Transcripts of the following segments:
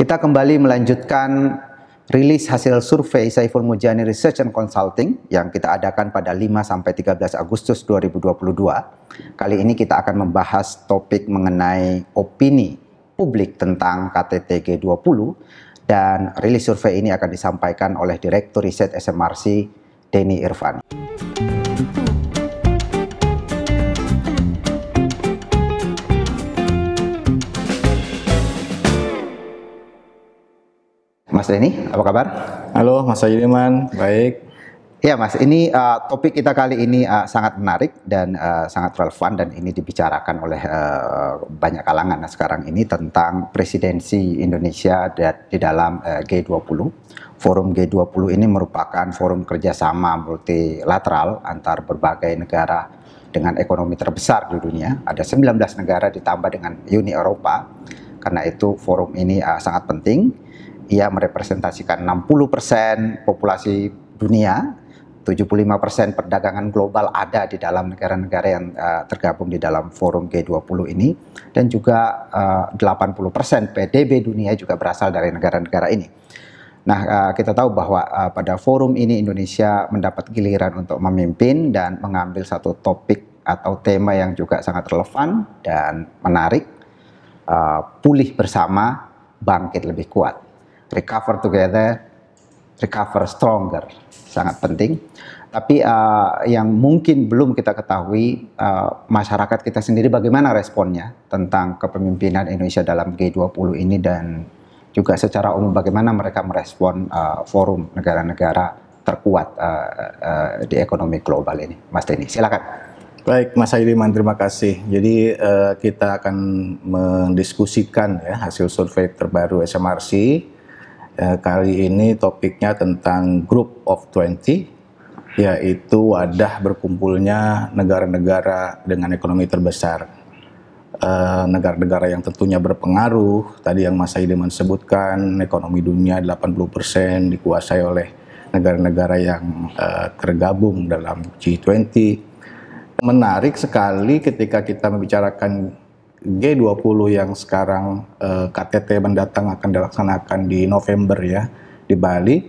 Kita kembali melanjutkan rilis hasil survei Saiful Mujani Research and Consulting yang kita adakan pada 5-13 Agustus 2022. Kali ini kita akan membahas topik mengenai opini publik tentang KTT G20 dan rilis survei ini akan disampaikan oleh Direktur Riset SMRC Denny Irfan. Mas Denny, apa kabar? Halo Mas Aidiman, baik. Ya Mas, ini topik kita kali ini sangat menarik dan sangat relevan dan ini dibicarakan oleh banyak kalangan sekarang ini tentang presidensi Indonesia di dalam G20. Forum G20 ini merupakan forum kerjasama multilateral antar berbagai negara dengan ekonomi terbesar di dunia. Ada 19 negara ditambah dengan Uni Eropa. Karena itu forum ini sangat penting. Ia merepresentasikan 60% populasi dunia, 75% perdagangan global ada di dalam negara-negara yang tergabung di dalam forum G20 ini, dan juga 80% PDB dunia juga berasal dari negara-negara ini. Nah, kita tahu bahwa pada forum ini Indonesia mendapat giliran untuk memimpin dan mengambil satu topik atau tema yang juga sangat relevan dan menarik, pulih bersama, bangkit lebih kuat. Recover together, recover stronger, sangat penting. Tapi yang mungkin belum kita ketahui, masyarakat kita sendiri bagaimana responnya tentang kepemimpinan Indonesia dalam G20 ini, dan juga secara umum bagaimana mereka merespon forum negara-negara terkuat di ekonomi global ini. Mas Denny, silakan. Baik Mas Aidiman, terima kasih. Jadi kita akan mendiskusikan ya hasil survei terbaru SMRC. Kali ini topiknya tentang Group of 20, yaitu wadah berkumpulnya negara-negara dengan ekonomi terbesar. Negara-negara yang tentunya berpengaruh, tadi yang Mas Aidiman sebutkan, ekonomi dunia 80% dikuasai oleh negara-negara yang tergabung dalam G20. Menarik sekali ketika kita membicarakan G20 yang sekarang KTT mendatang akan dilaksanakan di November ya di Bali.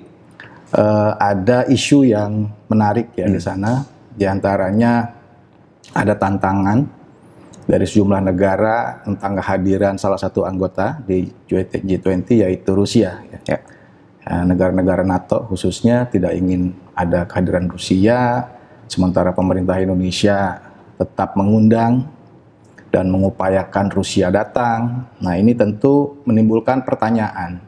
Ada isu yang menarik ya di sana. Di antaranya ada tantangan dari sejumlah negara tentang kehadiran salah satu anggota di G20 yaitu Rusia. Ya. Negara-negara NATO khususnya tidak ingin ada kehadiran Rusia, sementara pemerintah Indonesia tetap mengundang dan mengupayakan Rusia datang. Nah, ini tentu menimbulkan pertanyaan,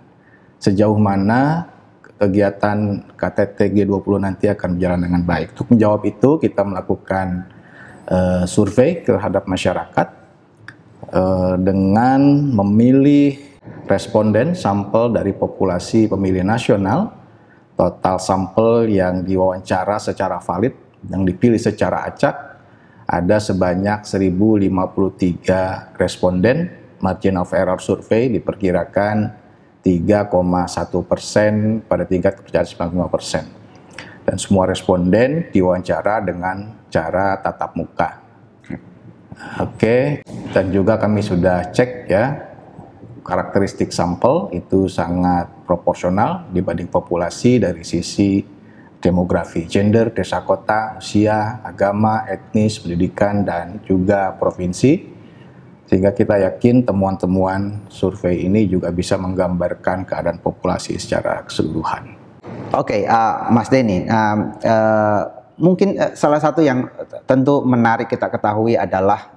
sejauh mana kegiatan KTT G20 nanti akan berjalan dengan baik. Untuk menjawab itu, kita melakukan survei terhadap masyarakat dengan memilih responden sampel dari populasi pemilih nasional. Total sampel yang diwawancara secara valid, yang dipilih secara acak, ada sebanyak 1053 responden. Margin of error survei diperkirakan 3,1% pada tingkat kepercayaan 95%. Dan semua responden diwawancara dengan cara tatap muka. Oke, dan juga kami sudah cek ya, karakteristik sampel itu sangat proporsional dibanding populasi dari sisi demografi, gender, desa kota, usia, agama, etnis, pendidikan, dan juga provinsi. Sehingga kita yakin temuan-temuan survei ini juga bisa menggambarkan keadaan populasi secara keseluruhan. Oke, Mas Denny, mungkin salah satu yang tentu menarik kita ketahui adalah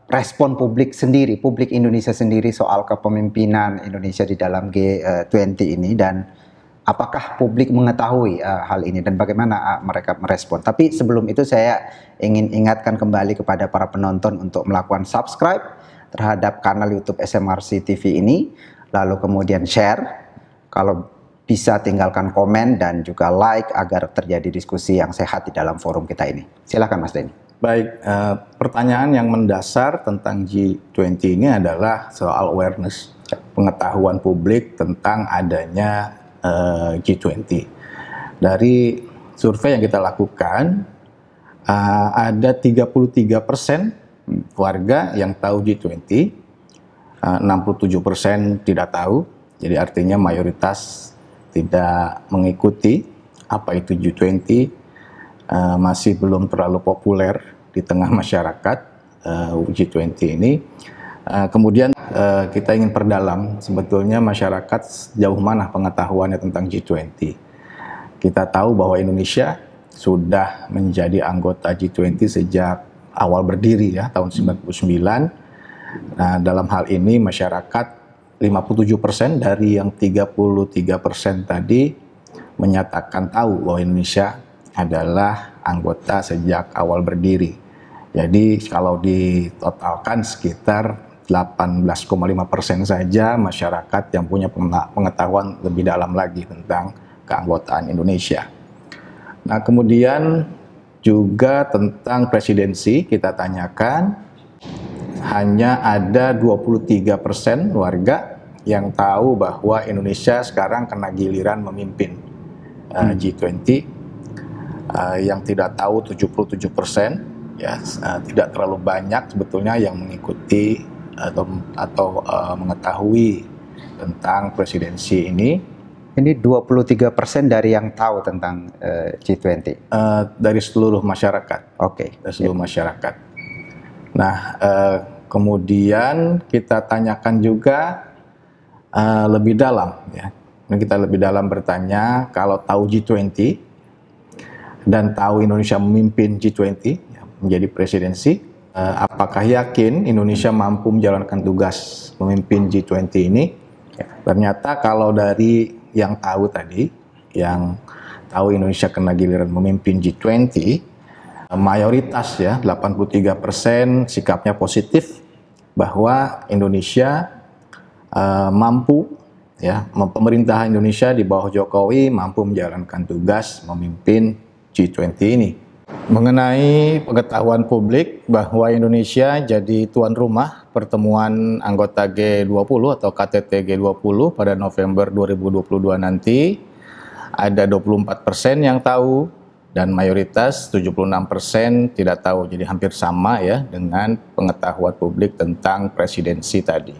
respon publik sendiri, publik Indonesia sendiri soal kepemimpinan Indonesia di dalam G20 ini, dan apakah publik mengetahui hal ini dan bagaimana mereka merespon. Tapi sebelum itu saya ingin ingatkan kembali kepada para penonton untuk melakukan subscribe terhadap kanal YouTube SMRC TV ini, lalu kemudian share, kalau bisa tinggalkan komen dan juga like agar terjadi diskusi yang sehat di dalam forum kita ini. Silakan Mas Denny. Baik, pertanyaan yang mendasar tentang G20 ini adalah soal awareness, pengetahuan publik tentang adanya G20. Dari survei yang kita lakukan, ada 33% warga yang tahu G20, 67% tidak tahu, Jadi artinya mayoritas tidak mengikuti apa itu G20, masih belum terlalu populer di tengah masyarakat G20 ini. Kemudian kita ingin perdalam sebetulnya masyarakat sejauh mana pengetahuannya tentang G20. Kita tahu bahwa Indonesia sudah menjadi anggota G20 sejak awal berdiri ya, tahun 99. Nah, dalam hal ini masyarakat 57% dari yang 33% tadi menyatakan tahu bahwa Indonesia adalah anggota sejak awal berdiri. Jadi kalau ditotalkan sekitar 18,5% saja masyarakat yang punya pengetahuan lebih dalam lagi tentang keanggotaan Indonesia. Nah, kemudian juga tentang presidensi kita tanyakan, hanya ada 23% warga yang tahu bahwa Indonesia sekarang kena giliran memimpin G20. Yang tidak tahu 77%, ya tidak terlalu banyak sebetulnya yang mengikuti atau mengetahui tentang presidensi ini. Ini 23% dari yang tahu tentang G20? Dari seluruh masyarakat. Oke. Dari seluruh masyarakat. Nah, kemudian kita tanyakan juga lebih dalam, ya. Kita lebih dalam bertanya, kalau tahu G20 dan tahu Indonesia memimpin G20, ya, menjadi presidensi, apakah yakin Indonesia mampu menjalankan tugas memimpin G20 ini? Ternyata kalau dari yang tahu tadi, yang tahu Indonesia kena giliran memimpin G20, mayoritas ya 83% sikapnya positif bahwa Indonesia mampu, ya, pemerintah Indonesia di bawah Jokowi mampu menjalankan tugas memimpin G20 ini. Mengenai pengetahuan publik bahwa Indonesia jadi tuan rumah pertemuan anggota G20 atau KTT G20 pada November 2022 nanti, ada 24% yang tahu dan mayoritas 76% tidak tahu. Jadi hampir sama ya dengan pengetahuan publik tentang presidensi tadi.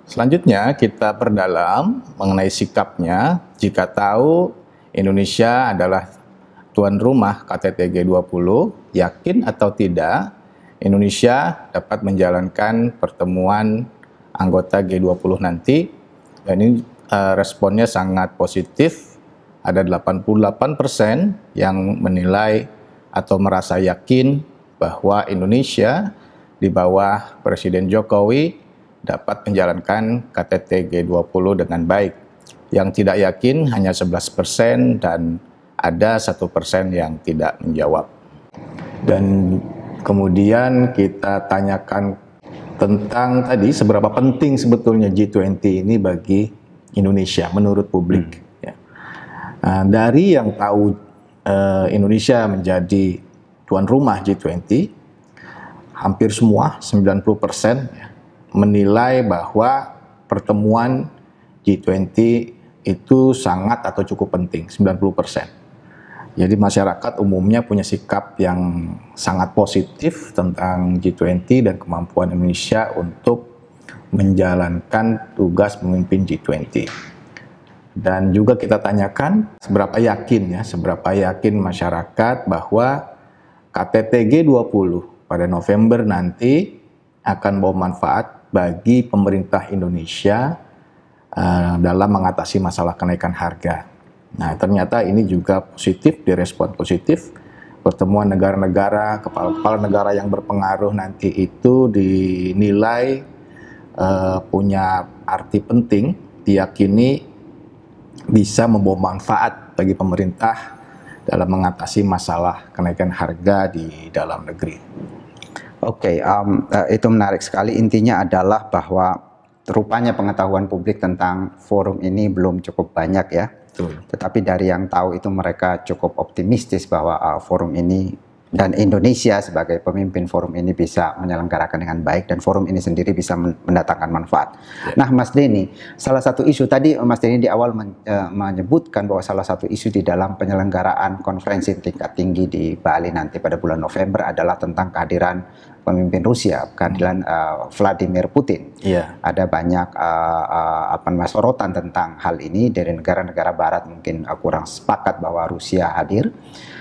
Selanjutnya kita perdalam mengenai sikapnya. Jika tahu Indonesia adalah tuan rumah KTT G20, yakin atau tidak Indonesia dapat menjalankan pertemuan anggota G20 nanti? Dan ini responnya sangat positif. Ada 88% yang menilai atau merasa yakin bahwa Indonesia di bawah Presiden Jokowi dapat menjalankan KTT G20 dengan baik. Yang tidak yakin hanya 11% dan ada 1% yang tidak menjawab. Dan kemudian kita tanyakan tentang tadi seberapa penting sebetulnya G20 ini bagi Indonesia menurut publik. Ya. Nah, dari yang tahu Indonesia menjadi tuan rumah G20, hampir semua 90% ya, menilai bahwa pertemuan G20 itu sangat atau cukup penting, 90%. Jadi masyarakat umumnya punya sikap yang sangat positif tentang G20 dan kemampuan Indonesia untuk menjalankan tugas memimpin G20. Dan juga kita tanyakan seberapa yakin masyarakat bahwa KTT G20 pada November nanti akan bawa manfaat bagi pemerintah Indonesia dalam mengatasi masalah kenaikan harga. Nah, ternyata ini juga positif, direspon positif. Pertemuan negara-negara, kepala-kepala negara yang berpengaruh nanti itu dinilai punya arti penting, diyakini bisa membawa manfaat bagi pemerintah dalam mengatasi masalah kenaikan harga di dalam negeri. Oke, itu menarik sekali. Intinya adalah bahwa rupanya pengetahuan publik tentang forum ini belum cukup banyak ya. Betul. Tetapi dari yang tahu itu mereka cukup optimistis bahwa forum ini Dan Indonesia sebagai pemimpin forum ini bisa menyelenggarakan dengan baik dan forum ini sendiri bisa mendatangkan manfaat. Nah, Mas Denny, salah satu isu tadi Mas Denny di awal menyebutkan bahwa salah satu isu di dalam penyelenggaraan konferensi tingkat tinggi di Bali nanti pada bulan November adalah tentang kehadiran pemimpin Rusia, kehadiran Vladimir Putin. Ada banyak sorotan tentang hal ini dari negara-negara Barat mungkin kurang sepakat bahwa Rusia hadir.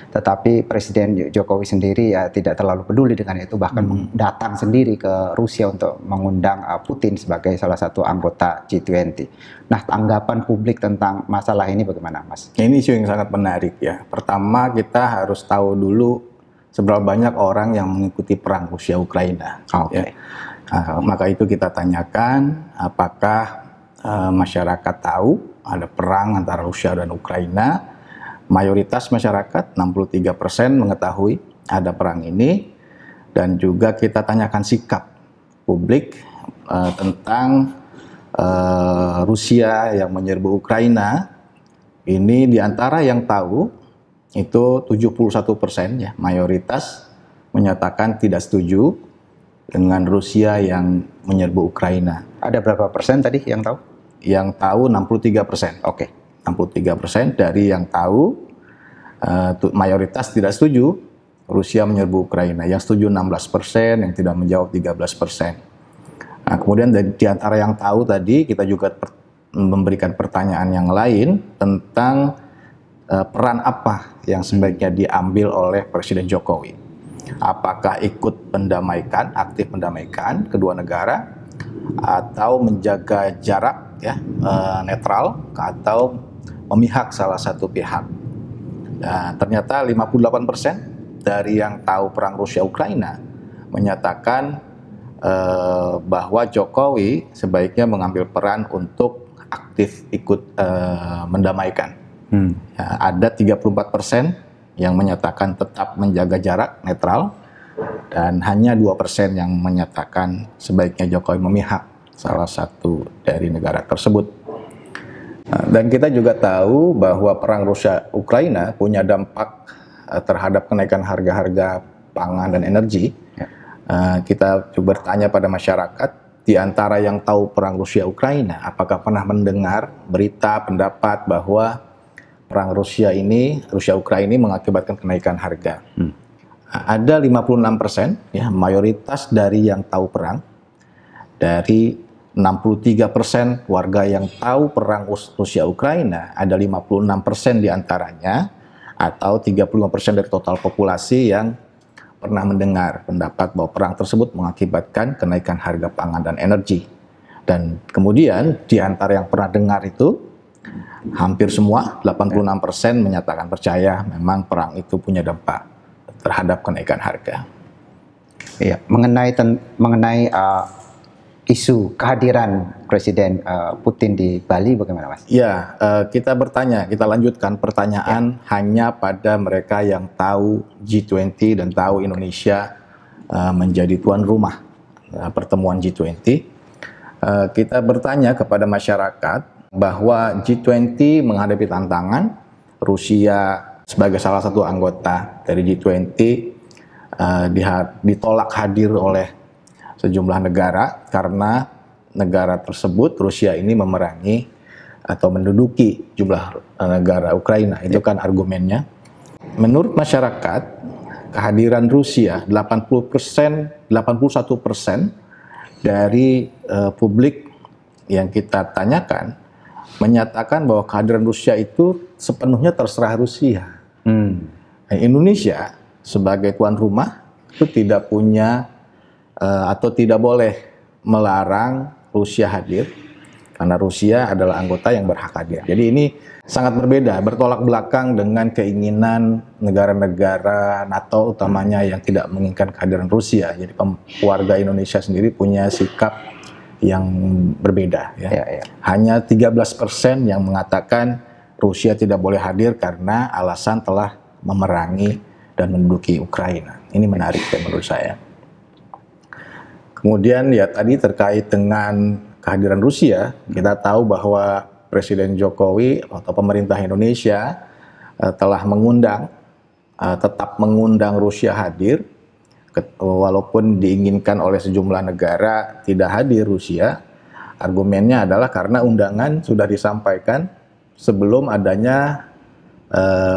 Tetapi Presiden Jokowi sendiri ya tidak terlalu peduli dengan itu, bahkan datang sendiri ke Rusia untuk mengundang Putin sebagai salah satu anggota G20. Nah, tanggapan publik tentang masalah ini bagaimana, Mas? Ini isu yang sangat menarik ya. Pertama, kita harus tahu dulu seberapa banyak orang yang mengikuti perang Rusia-Ukraina. Okay. Ya. Maka itu kita tanyakan apakah masyarakat tahu ada perang antara Rusia dan Ukraina. Mayoritas masyarakat, 63% mengetahui ada perang ini, dan juga kita tanyakan sikap publik tentang Rusia yang menyerbu Ukraina. Ini diantara yang tahu itu 71% ya, mayoritas menyatakan tidak setuju dengan Rusia yang menyerbu Ukraina. Ada berapa persen tadi yang tahu? Yang tahu 63%. Oke. 63% dari yang tahu, mayoritas tidak setuju Rusia menyerbu Ukraina. Yang setuju 16%, yang tidak menjawab 13%. Nah, kemudian di antara yang tahu tadi kita juga memberikan pertanyaan yang lain tentang peran apa yang sebaiknya diambil oleh Presiden Jokowi. Apakah ikut mendamaikan, aktif mendamaikan kedua negara, atau menjaga jarak ya, netral, atau memihak salah satu pihak. Nah, ternyata 58% dari yang tahu perang Rusia-Ukraina menyatakan bahwa Jokowi sebaiknya mengambil peran untuk aktif ikut mendamaikan. Ya, ada 34% yang menyatakan tetap menjaga jarak netral, dan hanya 2% yang menyatakan sebaiknya Jokowi memihak salah satu dari negara tersebut. Dan kita juga tahu bahwa perang Rusia-Ukraina punya dampak terhadap kenaikan harga-harga pangan dan energi. Kita coba bertanya pada masyarakat, di antara yang tahu perang Rusia-Ukraina, apakah pernah mendengar berita, pendapat bahwa perang Rusia-Ukraina ini mengakibatkan kenaikan harga? Ada 56% ya, mayoritas dari yang tahu perang. Dari 63% warga yang tahu perang Rusia-Ukraina, ada 56% diantaranya, atau 35% dari total populasi yang pernah mendengar pendapat bahwa perang tersebut mengakibatkan kenaikan harga pangan dan energi. Dan kemudian di antara yang pernah dengar itu, hampir semua, 86% menyatakan percaya memang perang itu punya dampak terhadap kenaikan harga. Iya, mengenai isu kehadiran Presiden Putin di Bali bagaimana, Mas? Ya, kita lanjutkan pertanyaan hanya pada mereka yang tahu G20 dan tahu Indonesia menjadi tuan rumah pertemuan G20. Kita bertanya kepada masyarakat bahwa G20 menghadapi tantangan, Rusia sebagai salah satu anggota dari G20 ditolak hadir oleh sejumlah negara karena negara tersebut, Rusia ini memerangi atau menduduki jumlah negara Ukraina. Itu kan argumennya. Menurut masyarakat, kehadiran Rusia 81% dari publik yang kita tanyakan menyatakan bahwa kehadiran Rusia itu sepenuhnya terserah Rusia. Indonesia sebagai tuan rumah itu tidak punya atau tidak boleh melarang Rusia hadir, karena Rusia adalah anggota yang berhak hadir. Jadi ini sangat berbeda, bertolak belakang dengan keinginan negara-negara NATO utamanya yang tidak menginginkan kehadiran Rusia. Jadi warga Indonesia sendiri punya sikap yang berbeda. Ya. Hanya 13% yang mengatakan Rusia tidak boleh hadir karena alasan telah memerangi dan menduduki Ukraina. Ini menarik ya menurut saya. Kemudian ya tadi terkait dengan kehadiran Rusia, kita tahu bahwa Presiden Jokowi atau pemerintah Indonesia telah mengundang tetap mengundang Rusia hadir, walaupun diinginkan oleh sejumlah negara tidak hadir Rusia. Argumennya adalah karena undangan sudah disampaikan sebelum adanya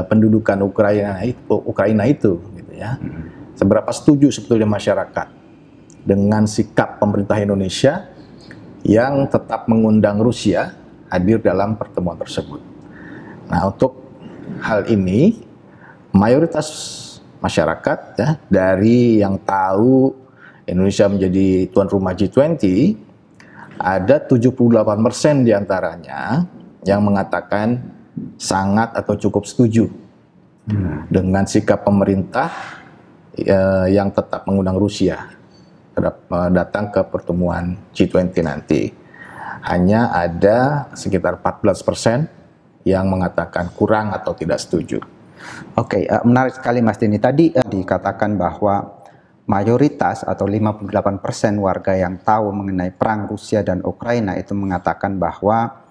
pendudukan Ukraina itu, gitu ya. Seberapa setuju sebetulnya masyarakat dengan sikap pemerintah Indonesia yang tetap mengundang Rusia hadir dalam pertemuan tersebut. Nah, untuk hal ini mayoritas masyarakat ya, dari yang tahu Indonesia menjadi tuan rumah G20, ada 78% diantaranya yang mengatakan sangat atau cukup setuju dengan sikap pemerintah yang tetap mengundang Rusia datang ke pertemuan G20 nanti. Hanya ada sekitar 14% yang mengatakan kurang atau tidak setuju. Oke, menarik sekali Mas Denny. Tadi dikatakan bahwa mayoritas atau 58% warga yang tahu mengenai perang Rusia dan Ukraina itu mengatakan bahwa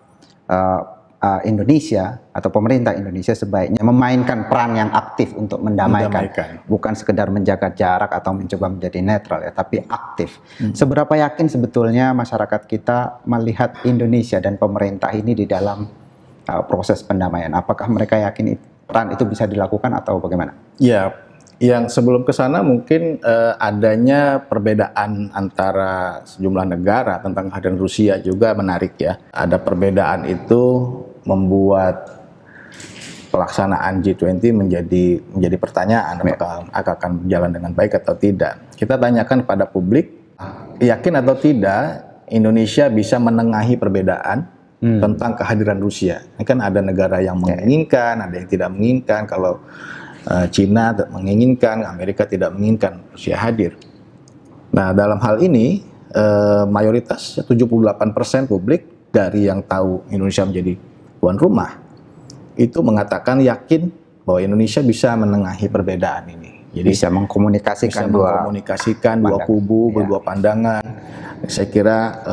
Indonesia atau pemerintah Indonesia sebaiknya memainkan peran yang aktif untuk mendamaikan. Bukan sekedar menjaga jarak atau mencoba menjadi netral ya, tapi aktif. Seberapa yakin sebetulnya masyarakat kita melihat Indonesia dan pemerintah ini di dalam proses pendamaian? Apakah mereka yakin peran itu bisa dilakukan atau bagaimana? Ya, yang sebelum ke sana mungkin adanya perbedaan antara sejumlah negara tentang kehadiran Rusia juga menarik ya. Ada perbedaan itu membuat pelaksanaan G20 menjadi pertanyaan apakah akan berjalan dengan baik atau tidak. Kita tanyakan pada publik, yakin atau tidak Indonesia bisa menengahi perbedaan tentang kehadiran Rusia. Ini kan ada negara yang menginginkan, ada yang tidak menginginkan. Kalau Cina menginginkan, Amerika tidak menginginkan Rusia hadir. Nah, dalam hal ini mayoritas 78% publik dari yang tahu Indonesia menjadi tuan rumah itu mengatakan yakin bahwa Indonesia bisa menengahi perbedaan ini. Jadi bisa mengkomunikasikan dua kubu, berdua pandangan. Saya kira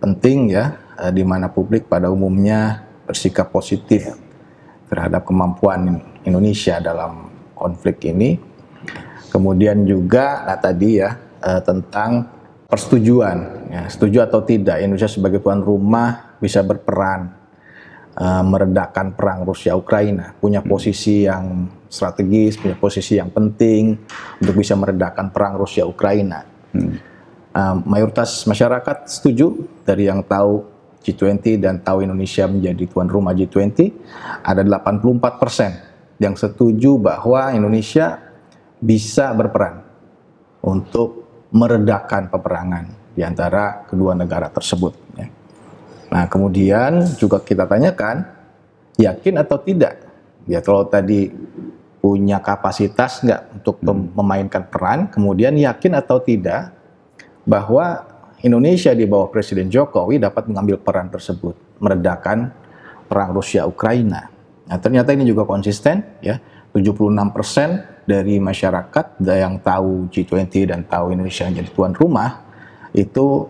penting ya, di mana publik pada umumnya bersikap positif terhadap kemampuan Indonesia dalam konflik ini. Kemudian juga tadi ya tentang persetujuan, ya, setuju atau tidak Indonesia sebagai tuan rumah bisa berperan meredakan perang Rusia-Ukraina, punya posisi yang strategis, punya posisi yang penting untuk bisa meredakan perang Rusia-Ukraina. Mayoritas masyarakat setuju dari yang tahu G20 dan tahu Indonesia menjadi tuan rumah G20, ada 84% yang setuju bahwa Indonesia bisa berperan untuk meredakan peperangan di antara kedua negara tersebut. Ya. Nah, kemudian juga kita tanyakan, yakin atau tidak? Ya, kalau tadi punya kapasitas nggak untuk memainkan peran, kemudian yakin atau tidak bahwa Indonesia di bawah Presiden Jokowi dapat mengambil peran tersebut, meredakan perang Rusia-Ukraina. Nah, ternyata ini juga konsisten, ya. 76% dari masyarakat yang tahu G20 dan tahu Indonesia menjadi tuan rumah itu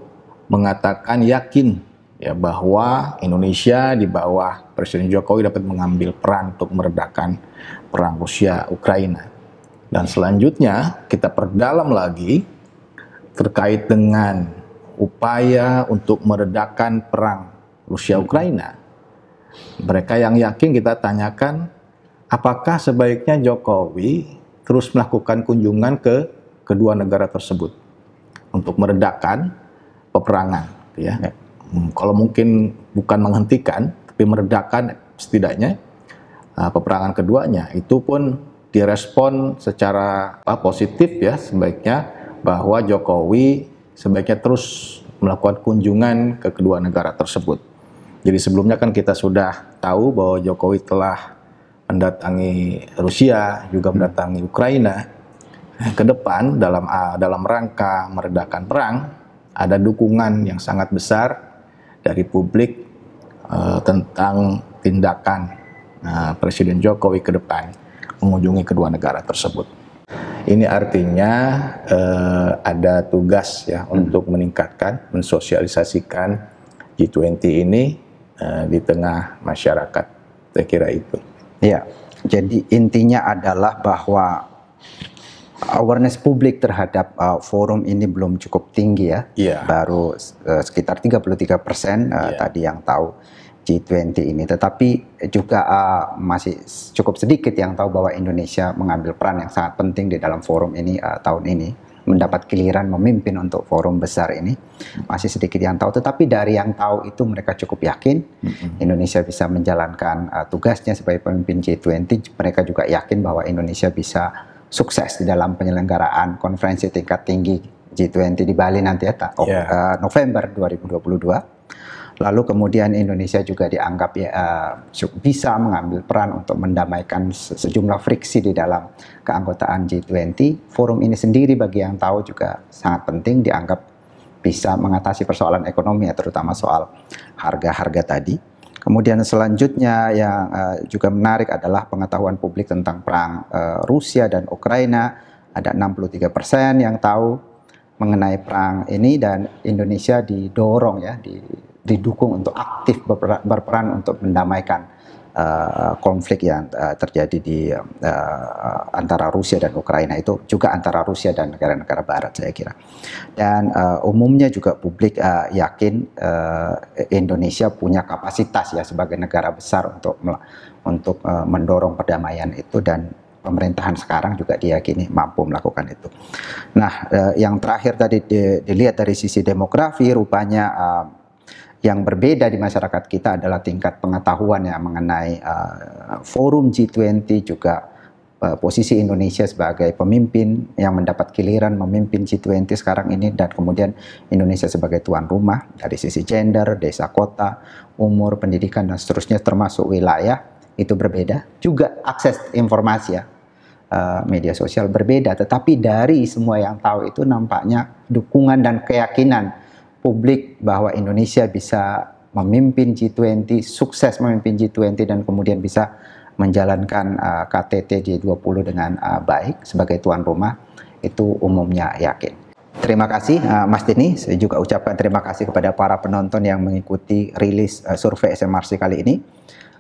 mengatakan yakin ya bahwa Indonesia di bawah Presiden Jokowi dapat mengambil peran untuk meredakan perang Rusia-Ukraina. Dan selanjutnya kita perdalam lagi terkait dengan upaya untuk meredakan perang Rusia-Ukraina. Mereka yang yakin kita tanyakan, apakah sebaiknya Jokowi terus melakukan kunjungan ke kedua negara tersebut untuk meredakan peperangan, ya. Kalau mungkin bukan menghentikan, tapi meredakan setidaknya peperangan keduanya. Itu pun direspon secara positif ya, sebaiknya bahwa Jokowi sebaiknya terus melakukan kunjungan ke kedua negara tersebut. Jadi sebelumnya kan kita sudah tahu bahwa Jokowi telah mendatangi Rusia, juga mendatangi Ukraina. Ke depan dalam rangka meredakan perang, ada dukungan yang sangat besar dari publik tentang tindakan Presiden Jokowi ke depan mengunjungi kedua negara tersebut. Ini artinya ada tugas ya untuk meningkatkan, mensosialisasikan G20 ini di tengah masyarakat. Saya kira itu. Ya, Jadi intinya adalah bahwa awareness publik terhadap forum ini belum cukup tinggi ya. Iya. Baru sekitar 33% tadi yang tahu G20 ini. Tetapi juga masih cukup sedikit yang tahu bahwa Indonesia mengambil peran yang sangat penting di dalam forum ini tahun ini. Mendapat giliran memimpin untuk forum besar ini. Masih sedikit yang tahu. Tetapi dari yang tahu itu mereka cukup yakin Indonesia bisa menjalankan tugasnya sebagai pemimpin G20. Mereka juga yakin bahwa Indonesia bisa sukses di dalam penyelenggaraan konferensi tingkat tinggi G20 di Bali nanti ya, November 2022. Lalu kemudian Indonesia juga dianggap bisa mengambil peran untuk mendamaikan sejumlah friksi di dalam keanggotaan G20. Forum ini sendiri bagi yang tahu juga sangat penting, dianggap bisa mengatasi persoalan ekonomi ya, terutama soal harga-harga tadi. Kemudian selanjutnya yang juga menarik adalah pengetahuan publik tentang perang Rusia dan Ukraina. Ada 63% yang tahu mengenai perang ini, dan Indonesia didorong ya, didukung untuk aktif berperan untuk mendamaikan konflik yang terjadi di antara Rusia dan Ukraina, itu juga antara Rusia dan negara-negara Barat saya kira. Dan umumnya juga publik yakin Indonesia punya kapasitas ya sebagai negara besar untuk mendorong perdamaian itu, dan pemerintahan sekarang juga diyakini mampu melakukan itu. Nah, yang terakhir tadi dilihat dari sisi demografi, rupanya yang berbeda di masyarakat kita adalah tingkat pengetahuan ya mengenai forum G20, juga posisi Indonesia sebagai pemimpin yang mendapat giliran memimpin G20 sekarang ini, dan kemudian Indonesia sebagai tuan rumah dari sisi gender, desa, kota, umur, pendidikan, dan seterusnya termasuk wilayah, itu berbeda. Juga akses informasi ya, media sosial berbeda, tetapi dari semua yang tahu itu nampaknya dukungan dan keyakinan publik bahwa Indonesia bisa memimpin G20, sukses memimpin G20, dan kemudian bisa menjalankan KTT G20 dengan baik sebagai tuan rumah, itu umumnya yakin. Terima kasih Mas Denny. Saya juga ucapkan terima kasih kepada para penonton yang mengikuti rilis survei SMRC kali ini.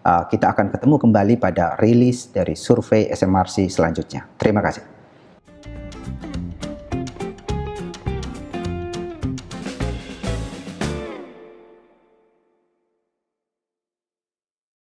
Kita akan ketemu kembali pada rilis dari survei SMRC selanjutnya. Terima kasih.